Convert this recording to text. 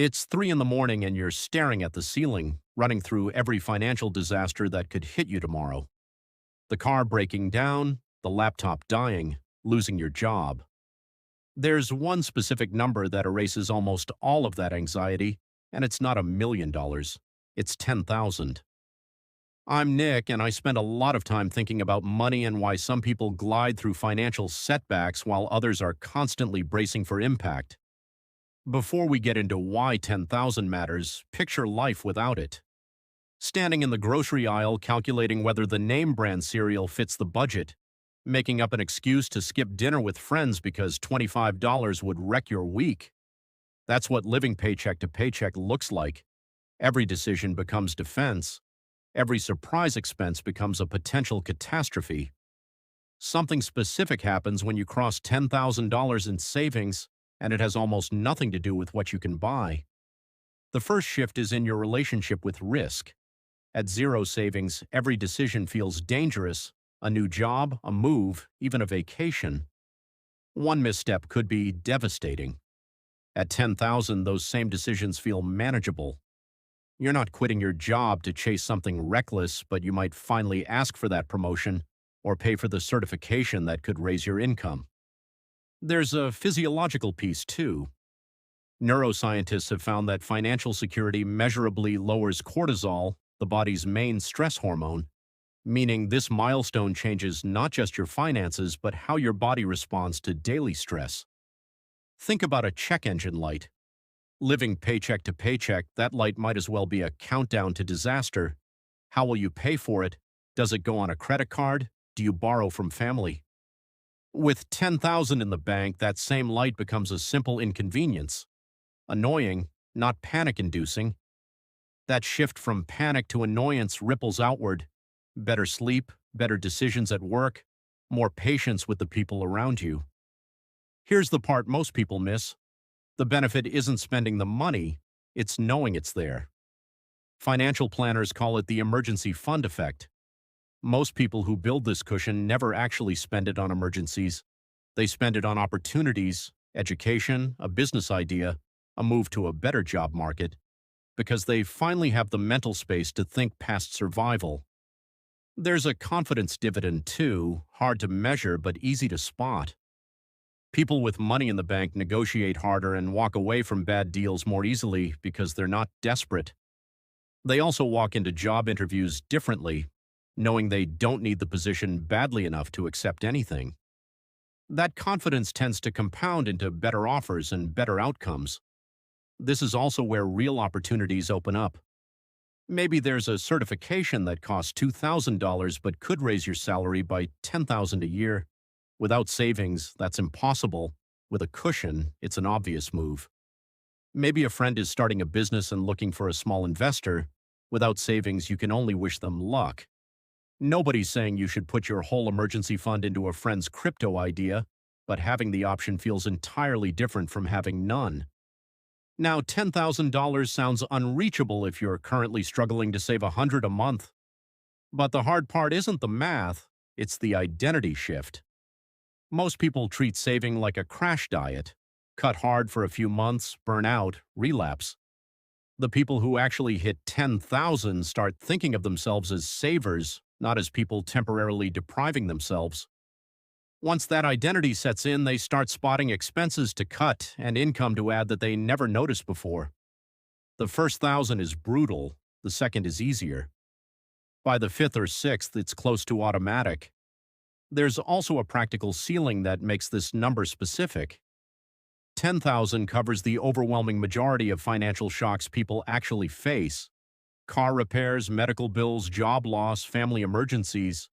It's 3 in the morning and you're staring at the ceiling, running through every financial disaster that could hit you tomorrow. The car breaking down, the laptop dying, losing your job. There's one specific number that erases almost all of that anxiety, and it's not $1 million. It's 10,000. I'm Nick, and I spend a lot of time thinking about money and why some people glide through financial setbacks while others are constantly bracing for impact. Before we get into why 10,000 matters, picture life without it. Standing in the grocery aisle calculating whether the name brand cereal fits the budget, making up an excuse to skip dinner with friends because $25 would wreck your week. That's what living paycheck to paycheck looks like. Every decision becomes defense. Every surprise expense becomes a potential catastrophe. Something specific happens when you cross $10,000 in savings, and it has almost nothing to do with what you can buy. The first shift is in your relationship with risk. At zero savings, every decision feels dangerous: a new job, a move, even a vacation. One misstep could be devastating. At 10,000, those same decisions feel manageable. You're not quitting your job to chase something reckless, but you might finally ask for that promotion or pay for the certification that could raise your income. There's a physiological piece, too. Neuroscientists have found that financial security measurably lowers cortisol, the body's main stress hormone, meaning this milestone changes not just your finances, but how your body responds to daily stress. Think about a check engine light. Living paycheck to paycheck, that light might as well be a countdown to disaster. How will you pay for it? Does it go on a credit card? Do you borrow from family? With 10,000 in the bank, that same light becomes a simple inconvenience. Annoying, not panic-inducing. That shift from panic to annoyance ripples outward. Better sleep, better decisions at work, more patience with the people around you. Here's the part most people miss. The benefit isn't spending the money, it's knowing it's there. Financial planners call it the emergency fund effect. Most people who build this cushion never actually spend it on emergencies. They spend it on opportunities, education, a business idea, a move to a better job market, because they finally have the mental space to think past survival. There's a confidence dividend too, hard to measure but easy to spot. People with money in the bank negotiate harder and walk away from bad deals more easily because they're not desperate. They also walk into job interviews differently, knowing they don't need the position badly enough to accept anything. That confidence tends to compound into better offers and better outcomes. This is also where real opportunities open up. Maybe there's a certification that costs $2,000 but could raise your salary by $10,000 a year. Without savings, that's impossible. With a cushion, it's an obvious move. Maybe a friend is starting a business and looking for a small investor. Without savings, you can only wish them luck. Nobody's saying you should put your whole emergency fund into a friend's crypto idea, but having the option feels entirely different from having none. Now, $10,000 sounds unreachable if you're currently struggling to save $100 a month. But the hard part isn't the math, it's the identity shift. Most people treat saving like a crash diet. Cut hard for a few months, burn out, relapse. The people who actually hit 10,000 start thinking of themselves as savers, not as people temporarily depriving themselves. Once that identity sets in, they start spotting expenses to cut and income to add that they never noticed before. The first 1,000 is brutal, the second is easier. By the fifth or sixth, it's close to automatic. There's also a practical ceiling that makes this number specific. 10,000 covers the overwhelming majority of financial shocks people actually face: car repairs, medical bills, job loss, family emergencies.